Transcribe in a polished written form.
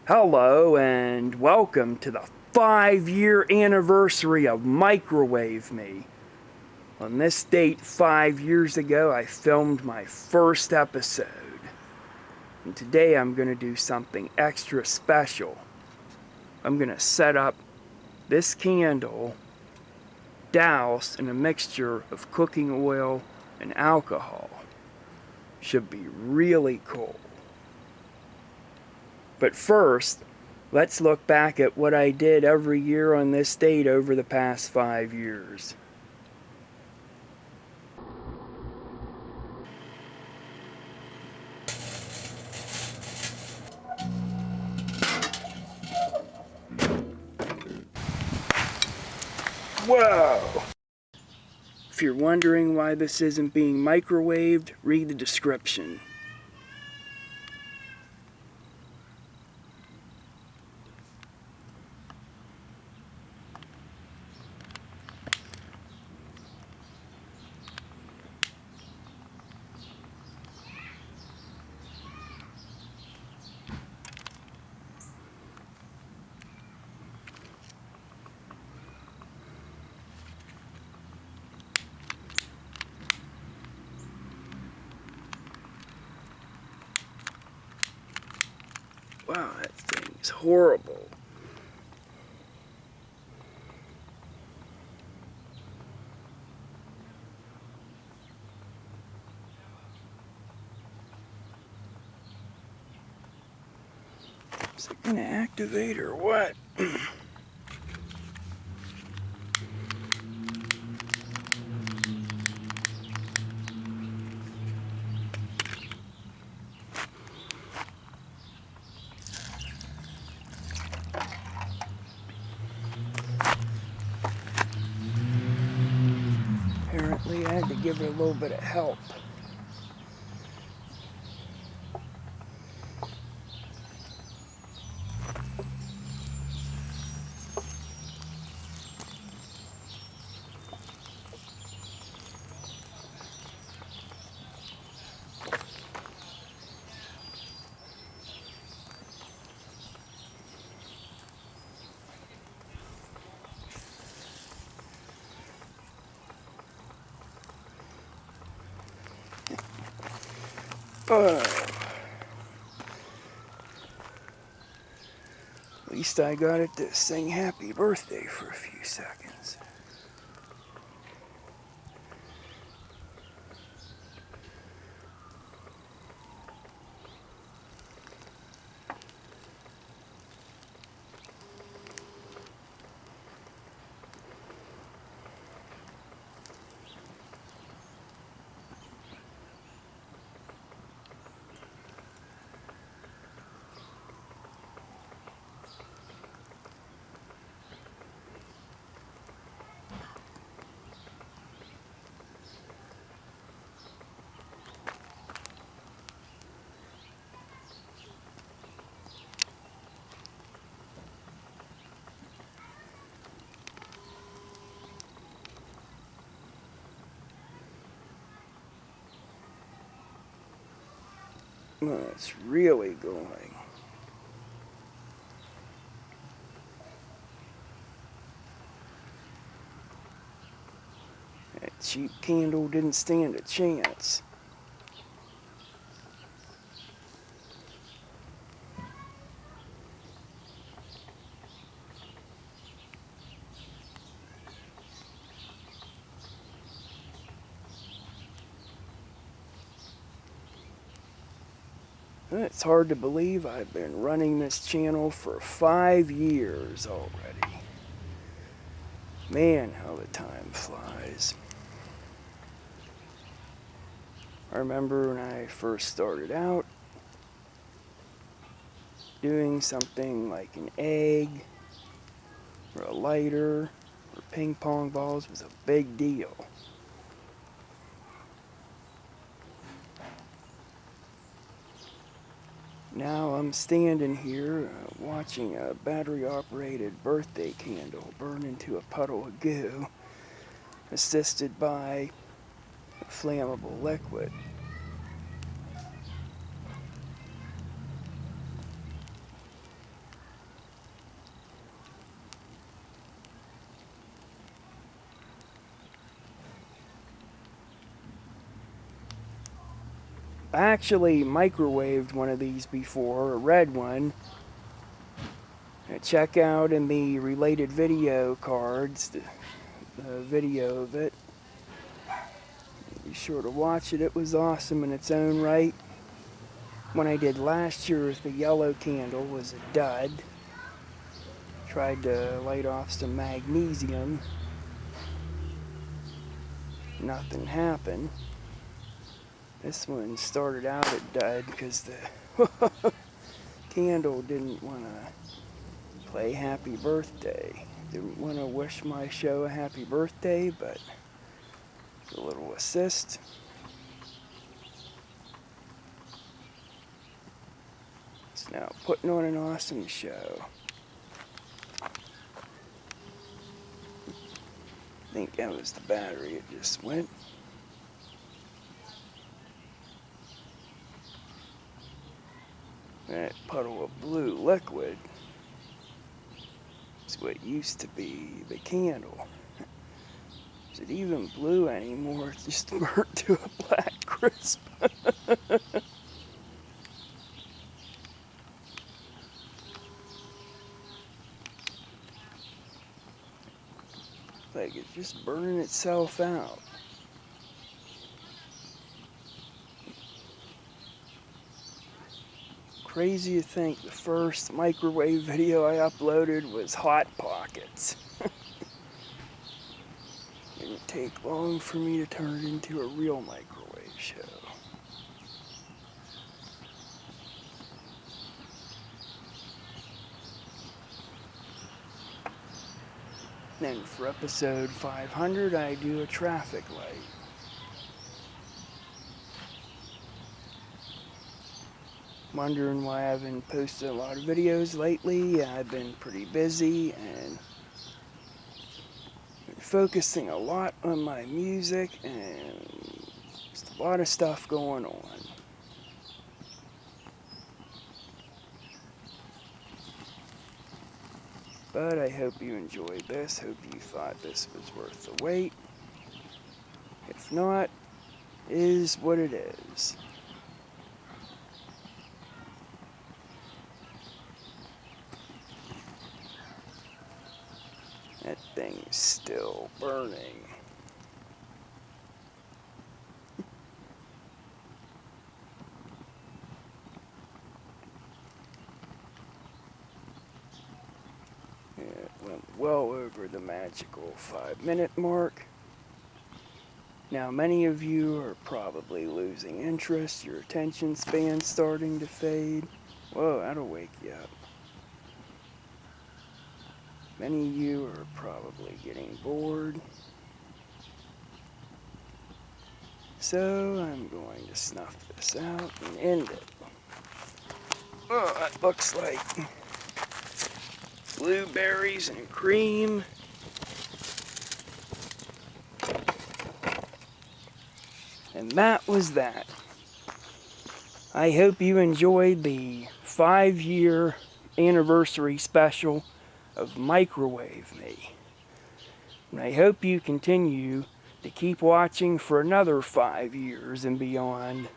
Hello and welcome to the 5-year anniversary of Microwave Me. On this date 5 years ago, I filmed my first episode. And today I'm going to do something extra special. I'm going to set up this candle doused in a mixture of cooking oil and alcohol. Should be really cool. But first, let's look back at what I did every year on this date over the past 5 years. Whoa! If you're wondering why this isn't being microwaved, read the description. Wow, that thing's horrible. Is it gonna activate or what? Apparently I had to give it a little bit of help. At least I got it to sing happy birthday for a few seconds. Well, it's really going. That cheap candle didn't stand a chance. It's hard to believe I've been running this channel for 5 years already. Man, how the time flies. I remember when I first started out, doing something like an egg or a lighter or ping pong balls was a big deal. Now I'm standing here watching a battery-operated birthday candle burn into a puddle of goo, assisted by a flammable liquid. I actually microwaved one of these before, a red one. Check out in the related video cards the video of it. Be sure to watch it. It was awesome in its own right. One I did last year with the yellow candle was a dud. Tried to light off some magnesium. Nothing happened. This one started out at dud because the candle didn't want to play happy birthday. Didn't want to wish my show a happy birthday, but a little assist. It's now putting on an awesome show. I think that was the battery, it just went. That puddle of blue liquid is what used to be the candle. Is it even blue anymore? It's just burnt to a black crisp. Like it's just burning itself out. Crazy to think the first microwave video I uploaded was Hot Pockets. Didn't take long for me to turn it into a real microwave show. Then for episode 500, I do a traffic light. Wondering why I haven't posted a lot of videos lately. I've been pretty busy and been focusing a lot on my music and just a lot of stuff going on. But I hope you enjoyed this. Hope you thought this was worth the wait. If not, it is what it is. That thing is still burning. It went well over the magical 5-minute mark. Now, many of you are probably losing interest, your attention span's starting to fade. Whoa, that'll wake you up. Many of you are probably getting bored. So, I'm going to snuff this out and end it. Oh, that looks like blueberries and cream. And that was that. I hope you enjoyed the 5-year anniversary special of Microwave Me. And I hope you continue to keep watching for another 5 years and beyond.